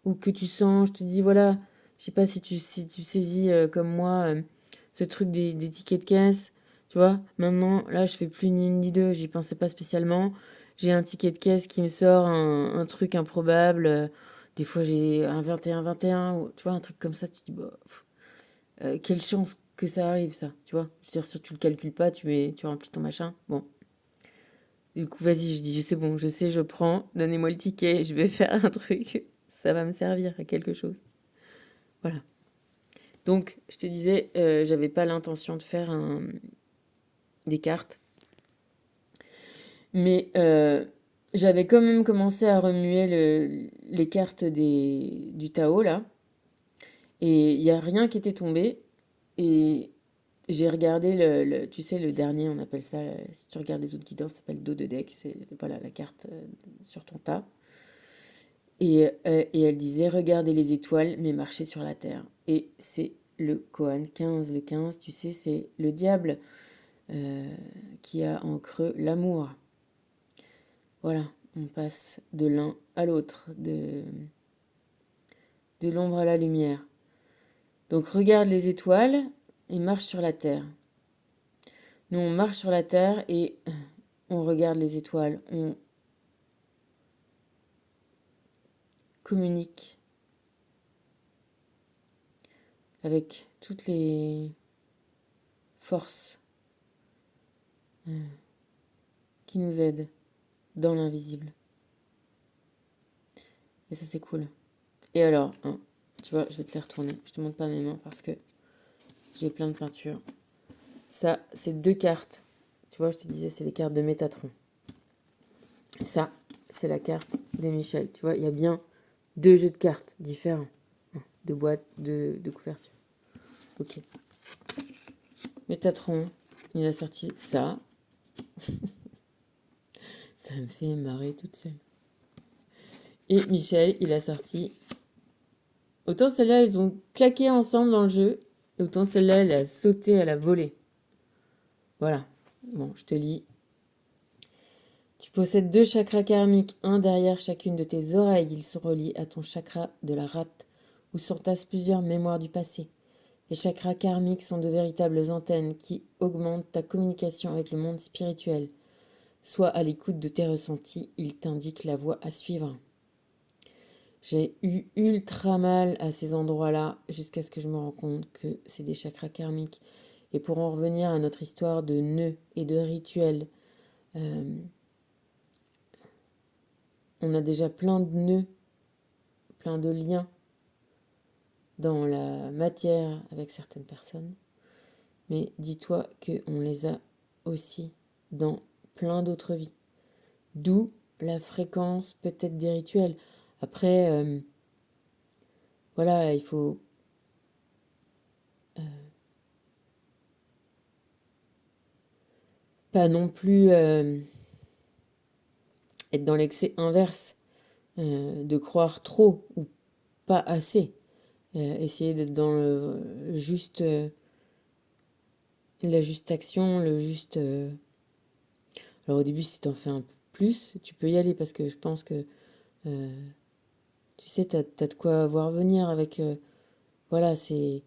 [SPEAKER 1] ou que tu sens, je te dis, voilà, je sais pas si tu saisis comme moi ce truc des tickets de caisse, tu vois, maintenant, là, je fais plus ni une ni deux, j'y pensais pas spécialement, j'ai un ticket de caisse qui me sort un truc improbable, des fois j'ai un 21-21, ou, tu vois, un truc comme ça, tu te dis, bah, quelle chance que ça arrive, ça, tu vois, je veux dire, si tu le calcules pas, tu remplis ton machin, bon. Du coup, vas-y, je dis, je sais bon, je sais, je prends, donnez-moi le ticket, je vais faire un truc, ça va me servir à quelque chose. Voilà. Donc, je te disais, j'avais pas l'intention de faire des cartes, mais j'avais quand même commencé à remuer les cartes du Tao, là, et il n'y a rien qui était tombé, et j'ai regardé tu sais, le dernier, on appelle ça, si tu regardes les autres guidants, ça s'appelle dos de deck, c'est voilà, la carte sur ton tas. Et elle disait, regardez les étoiles, mais marchez sur la terre. Et c'est le Koan 15. Le 15, tu sais, c'est le diable qui a en creux l'amour. Voilà, on passe de l'un à l'autre, de l'ombre à la lumière. Donc regarde les étoiles et marche sur la terre. Nous, on marche sur la terre et on regarde les étoiles. On communique avec toutes les forces qui nous aident dans l'invisible. Et ça, c'est cool. Et alors, hein, tu vois, je vais te les retourner. Je te montre pas mes mains parce que j'ai plein de peintures. Ça, c'est 2 cartes. Tu vois, je te disais, c'est les cartes de Métatron. Ça, c'est la carte de Michel. Tu vois, il y a bien 2 jeux de cartes différents. De boîtes, de couverture. Ok. Métatron, il a sorti ça. Ça me fait marrer toute seule. Et Michel, il a sorti... Autant celle-là, ils ont claqué ensemble dans le jeu. Et autant celle-là, elle a sauté, elle a volé. Voilà. Bon, je te lis. Tu possèdes 2 chakras karmiques, un derrière chacune de tes oreilles. Ils sont reliés à ton chakra de la rate, où s'entassent plusieurs mémoires du passé. Les chakras karmiques sont de véritables antennes qui augmentent ta communication avec le monde spirituel. Sois à l'écoute de tes ressentis, ils t'indiquent la voie à suivre. J'ai eu ultra mal à ces endroits-là jusqu'à ce que je me rende compte que c'est des chakras karmiques. Et pour en revenir à notre histoire de nœuds et de rituels, on a déjà plein de nœuds, plein de liens dans la matière avec certaines personnes. Mais dis-toi qu'on les a aussi dans plein d'autres vies. D'où la fréquence peut-être des rituels. Après, voilà, il faut pas non plus être dans l'excès inverse, de croire trop ou pas assez. Essayer d'être dans le juste, la juste action, le juste... Alors au début, si t'en fais un peu plus, tu peux y aller parce que je pense que, tu sais, t'as de quoi voir venir avec... voilà, c'est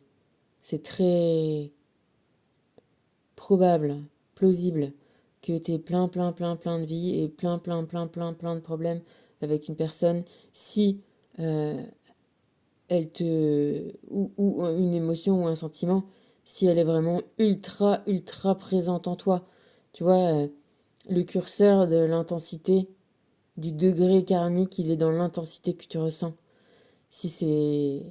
[SPEAKER 1] très probable, plausible que t'aies plein de vies et plein de problèmes avec une personne si elle te... ou une émotion ou un sentiment, si elle est vraiment ultra, ultra présente en toi. Tu vois, le curseur de l'intensité, du degré karmique, il est dans l'intensité que tu ressens. Si c'est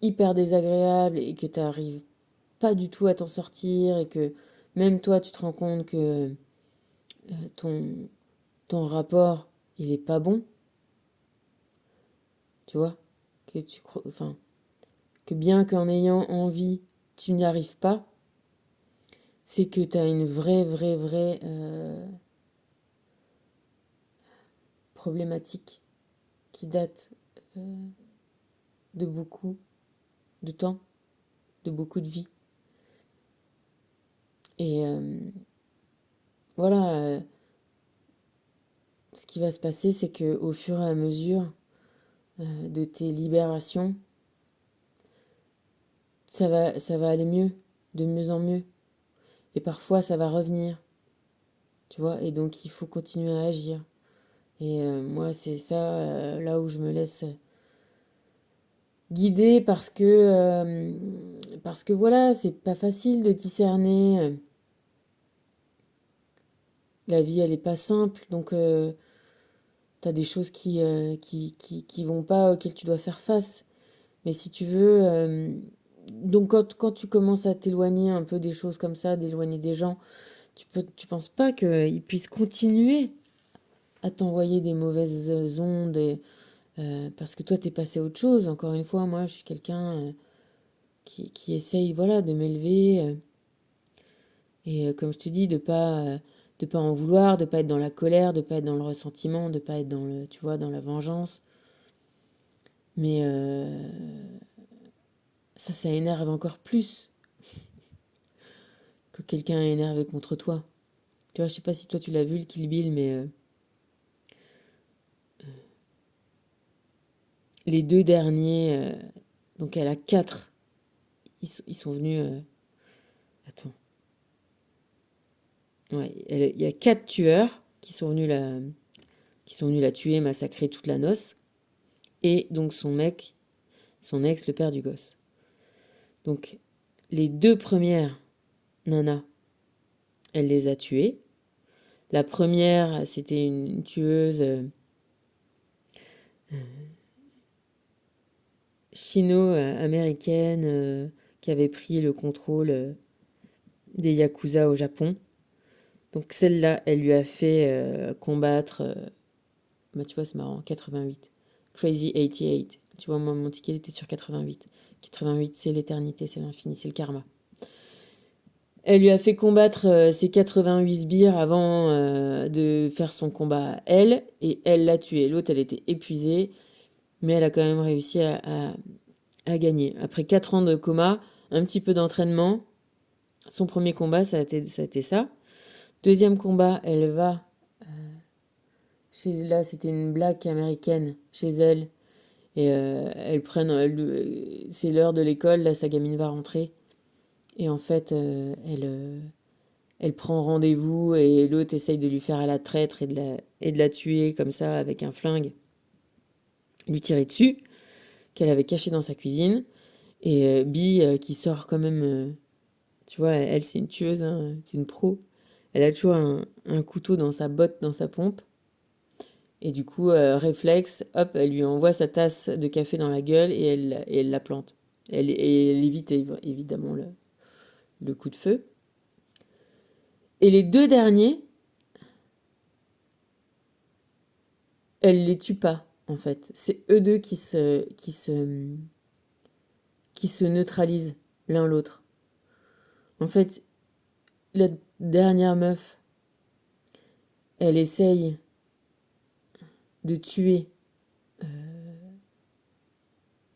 [SPEAKER 1] hyper désagréable et que tu n'arrives pas du tout à t'en sortir et que même toi, tu te rends compte que ton, ton rapport, il est pas bon, tu vois, enfin, que bien qu'en ayant envie, tu n'y arrives pas, c'est que tu as une vraie, vraie, vraie problématique qui date de beaucoup de temps, de beaucoup de vie. Et voilà, ce qui va se passer, c'est que au fur et à mesure de tes libérations, ça va aller mieux, de mieux en mieux. Et parfois, ça va revenir, tu vois. Et donc, il faut continuer à agir. Et moi, c'est ça, là où je me laisse guider parce que voilà, c'est pas facile de discerner. La vie, elle est pas simple, donc t'as des choses qui vont pas, auxquelles tu dois faire face. Mais si tu veux, donc quand tu commences à t'éloigner un peu des choses comme ça, d'éloigner des gens, tu penses pas qu'ils puissent continuer à t'envoyer des mauvaises ondes parce que toi, t'es passé à autre chose. Encore une fois, moi, je suis quelqu'un qui essaye, voilà, de m'élever et comme je te dis, de pas en vouloir, de pas être dans la colère, de pas être dans le ressentiment, de pas être dans le, tu vois, dans la vengeance. Mais ça énerve encore plus que quelqu'un est énervé contre toi. Tu vois, je sais pas si toi tu l'as vu le Kill Bill, mais les deux derniers, donc elle a quatre, ils sont venus. Attends. Ouais, il y a quatre tueurs qui sont venus la tuer, massacrer toute la noce. Et donc son mec, son ex, le père du gosse. Donc les deux premières nanas, elle les a tuées. La première, c'était une tueuse chino-américaine qui avait pris le contrôle des Yakuza au Japon. Donc celle-là, elle lui a fait combattre, bah, tu vois, c'est marrant, 88. Crazy 88. Tu vois, moi, mon ticket était sur 88. 88, c'est l'éternité, c'est l'infini, c'est le karma. Elle lui a fait combattre ses 88 sbires avant de faire son combat à elle, et elle l'a tué. L'autre, elle était épuisée, mais elle a quand même réussi à gagner. Après 4 ans de coma, un petit peu d'entraînement, son premier combat, ça a été ça. Deuxième combat, elle va là, c'était une blague américaine chez elle. Et c'est l'heure de l'école, là, sa gamine va rentrer. Et en fait, elle prend rendez-vous et l'autre essaye de lui faire à la traître et de la tuer comme ça avec un flingue. Lui tirer dessus, qu'elle avait caché dans sa cuisine. Et Bee qui sort quand même, tu vois, elle c'est une tueuse, hein, c'est une pro. Elle a toujours un couteau dans sa botte, dans sa pompe. Et du coup, réflexe, hop, elle lui envoie sa tasse de café dans la gueule et elle la plante. Et elle évite évidemment le coup de feu. Et les deux derniers, elle les tue pas, en fait. C'est eux deux qui se neutralisent l'un l'autre. En fait, la dernière meuf, elle essaye de tuer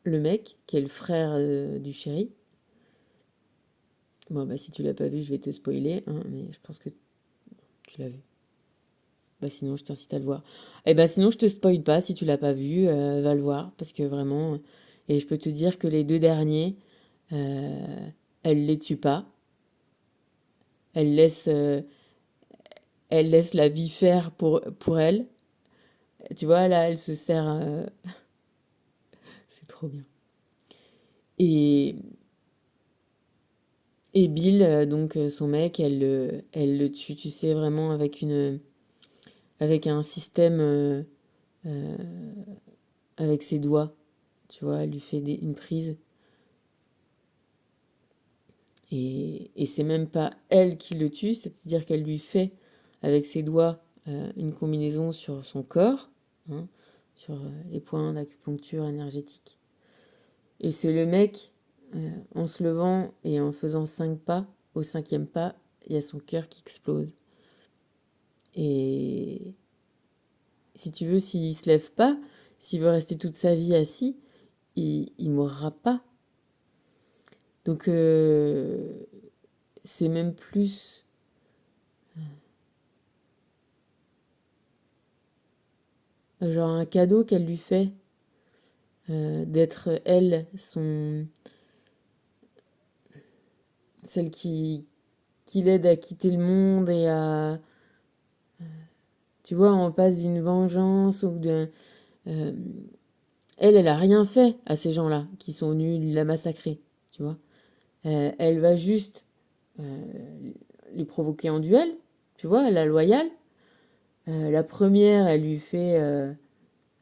[SPEAKER 1] le mec, qui est le frère du chéri. Bon, bah si tu l'as pas vu, je vais te spoiler, hein, mais je pense que tu l'as vu. Bah sinon, je t'incite à le voir. Et bah sinon, je te spoil pas, si tu l'as pas vu, va le voir, parce que vraiment... Et je peux te dire que les deux derniers, elle les tue pas. Elle laisse, euh, elle laisse la vie faire pour elle. Tu vois, là, elle se sert... c'est trop bien. Et Et Bill, donc son mec, elle le tue, tu sais, vraiment avec un système euh, avec ses doigts. Tu vois, elle lui fait une prise. Et c'est même pas elle qui le tue, c'est-à-dire qu'elle lui fait avec ses doigts une combinaison sur son corps, hein, sur les points d'acupuncture énergétique. Et c'est le mec, en se levant et en faisant 5 pas, au 5e pas, il y a son cœur qui explose. Et si tu veux, s'il se lève pas, s'il veut rester toute sa vie assis, il mourra pas. Donc c'est même plus genre un cadeau qu'elle lui fait d'être elle, celle qui l'aide à quitter le monde et à, tu vois, on passe d'une vengeance ou de, euh, elle a rien fait à ces gens-là qui sont venus la massacrer, tu vois. Elle va juste les provoquer en duel, tu vois, la loyale. La première, elle lui fait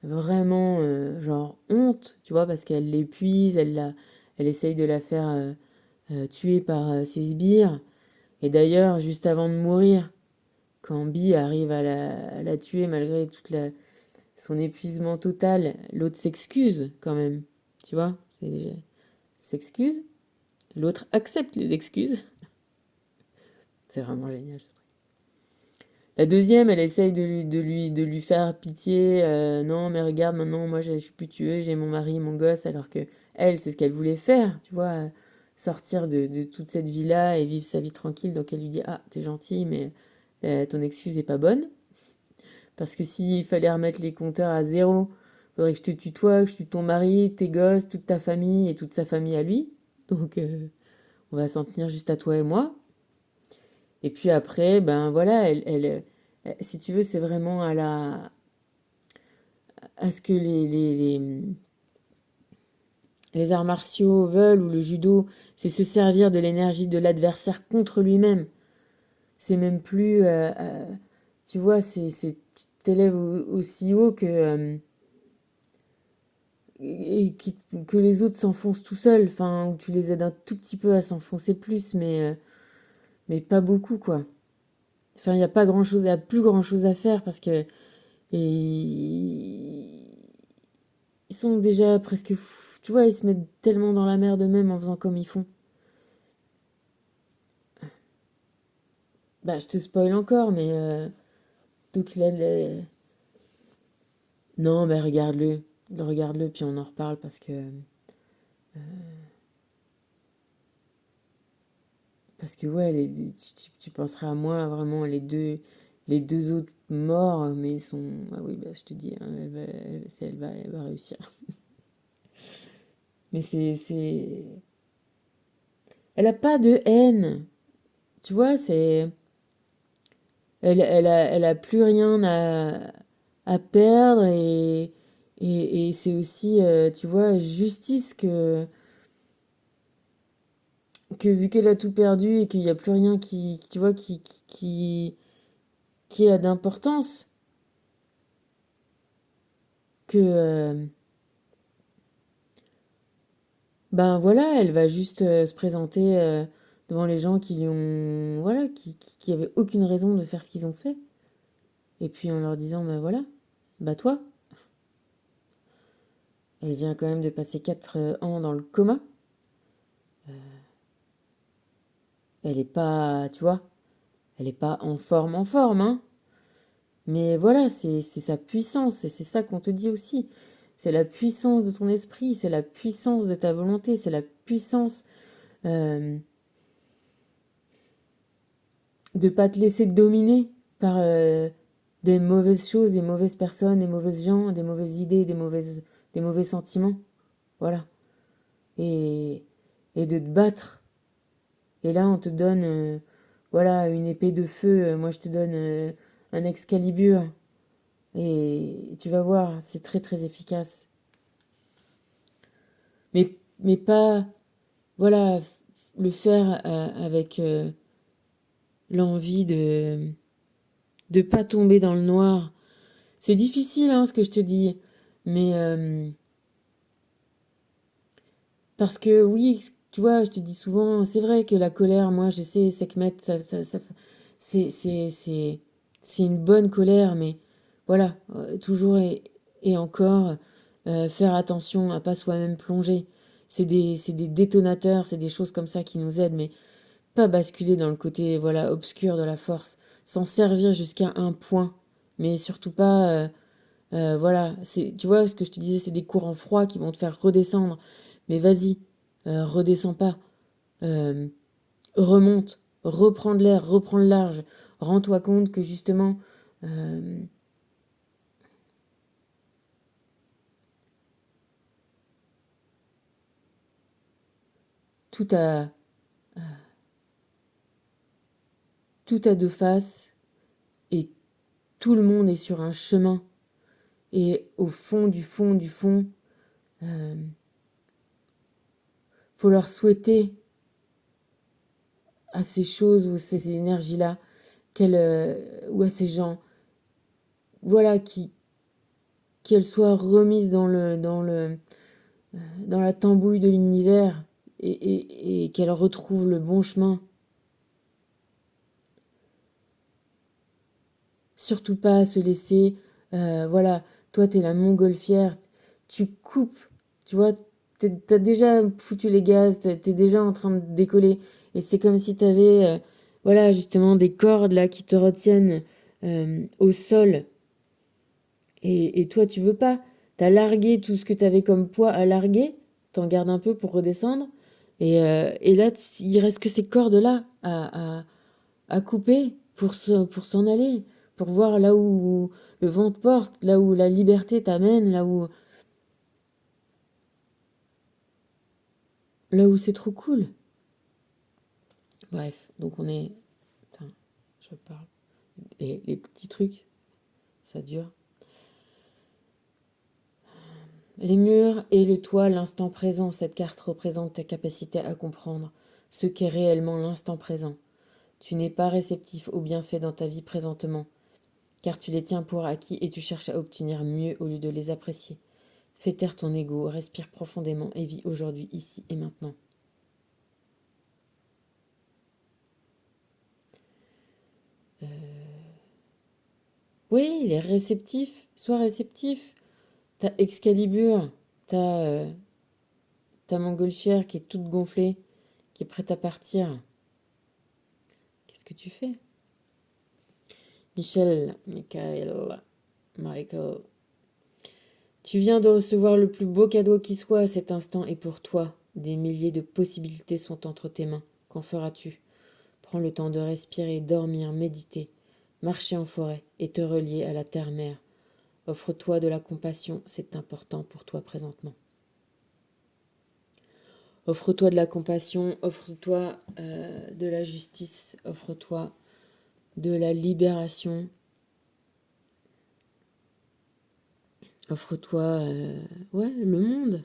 [SPEAKER 1] vraiment genre honte, tu vois, parce qu'elle l'épuise, elle essaye de la faire tuer par ses sbires. Et d'ailleurs, juste avant de mourir, quand Bee arrive à la tuer malgré son épuisement total, l'autre s'excuse quand même, tu vois, s'excuse, l'autre accepte les excuses. C'est vraiment génial ce truc. La deuxième, elle essaye de lui faire pitié. Non, mais regarde, maintenant, moi, je suis plus tueuse, j'ai mon mari, mon gosse, alors que elle, c'est ce qu'elle voulait faire, tu vois, sortir de toute cette vie-là et vivre sa vie tranquille. Donc elle lui dit, ah, t'es gentil, mais ton excuse est pas bonne. Parce que s'il fallait remettre les compteurs à zéro, faudrait que je te tue toi, que je tue ton mari, tes gosses, toute ta famille et toute sa famille à lui. Donc on va s'en tenir juste à toi et moi. Et puis après, ben voilà, si tu veux, c'est vraiment à ce que les arts martiaux veulent ou le judo, c'est se servir de l'énergie de l'adversaire contre lui-même. C'est même plus, tu vois, tu t'élèves aussi haut que les autres s'enfoncent tout seuls, enfin, ou tu les aides un tout petit peu à s'enfoncer plus, mais pas beaucoup, quoi. Enfin, il n'y a pas grand-chose, il n'y a plus grand-chose à faire parce que ils sont déjà presque fous, tu vois, ils se mettent tellement dans la merde eux-mêmes en faisant comme ils font. Bah, je te spoil encore, mais donc non, mais regarde-le, puis on en reparle parce que ouais, tu penseras à moi vraiment les deux autres morts, mais ils sont, ah oui, bah je te dis, hein, elle va réussir. Mais elle a pas de haine, tu vois, elle a plus rien à perdre et c'est aussi, tu vois, justice que vu qu'elle a tout perdu et qu'il n'y a plus rien tu vois, qui a d'importance, que, ben voilà, elle va juste se présenter devant les gens qui lui ont, voilà, qui avaient aucune raison de faire ce qu'ils ont fait. Et puis en leur disant, ben voilà, bah toi, elle vient quand même de passer 4 ans dans le coma. Elle est pas, tu vois, elle est pas en forme, hein. Mais voilà, c'est sa puissance, et c'est ça qu'on te dit aussi. C'est la puissance de ton esprit, c'est la puissance de ta volonté, c'est la puissance euh, de pas te laisser dominer par des mauvaises choses, des mauvaises personnes, des mauvaises gens, des mauvaises idées, des mauvais sentiments. Voilà. Et, et de te battre. Et là, on te donne, voilà, une épée de feu. Moi, je te donne un Excalibur. Et tu vas voir, c'est très très efficace. Mais pas, voilà, le faire avec l'envie de pas tomber dans le noir. C'est difficile, hein, ce que je te dis, mais parce que oui, tu vois, je te dis souvent, c'est vrai que la colère, moi, je sais, Sekhmet, c'est une bonne colère, mais voilà, toujours et encore, faire attention à pas soi-même plonger. C'est des détonateurs, c'est des choses comme ça qui nous aident, mais pas basculer dans le côté, voilà, obscur de la force, s'en servir jusqu'à un point, mais surtout pas, voilà, tu vois, ce que je te disais, c'est des courants froids qui vont te faire redescendre, mais vas-y, redescends pas, euh, remonte, reprends de l'air, reprends le large, rends-toi compte que justement, euh, tout a, tout a deux faces et tout le monde est sur un chemin. Et au fond du fond du fond, euh, faut leur souhaiter à ces choses ou ces énergies-là, ou à ces gens, voilà, qu'elles soient remises dans la tambouille de l'univers et qu'elles retrouvent le bon chemin. Surtout pas à se laisser, voilà, toi t'es la montgolfière, tu coupes, tu vois, t'as déjà foutu les gaz, t'es déjà en train de décoller, et c'est comme si t'avais, voilà, justement des cordes là qui te retiennent au sol, et toi tu veux pas, t'as largué tout ce que t'avais comme poids à larguer, t'en gardes un peu pour redescendre, et là il reste que ces cordes là à couper pour s'en aller, pour voir là où le vent te porte, là où la liberté t'amène, là où c'est trop cool. Bref, donc on est... Attends, je parle. Et les petits trucs, ça dure. Les murs et le toit, l'instant présent, cette carte représente ta capacité à comprendre ce qu'est réellement l'instant présent. Tu n'es pas réceptif aux bienfaits dans ta vie présentement, car tu les tiens pour acquis et tu cherches à obtenir mieux au lieu de les apprécier. Fais taire ton ego, respire profondément et vis aujourd'hui, ici et maintenant. Oui, il est réceptif, sois réceptif. T'as Excalibur, ta montgolfière qui est toute gonflée, qui est prête à partir. Qu'est-ce que tu fais? Michael. Tu viens de recevoir le plus beau cadeau qui soit à cet instant et pour toi. Des milliers de possibilités sont entre tes mains. Qu'en feras-tu? Prends le temps de respirer, dormir, méditer, marcher en forêt et te relier à la terre-mère. Offre-toi de la compassion, c'est important pour toi présentement. Offre-toi de la compassion, offre-toi de la justice, offre-toi de la libération, offre-toi ouais, le monde.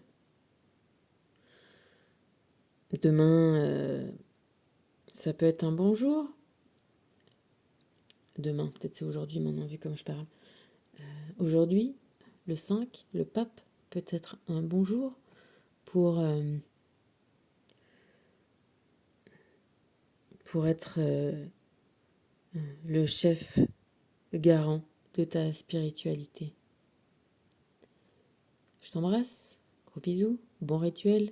[SPEAKER 1] Demain, ça peut être un bonjour. Demain, peut-être c'est aujourd'hui maintenant vu comme je parle. Aujourd'hui, le 5, le pape, peut être un bonjour pour être le chef garant de ta spiritualité. Je t'embrasse, gros bisous, bon rituel.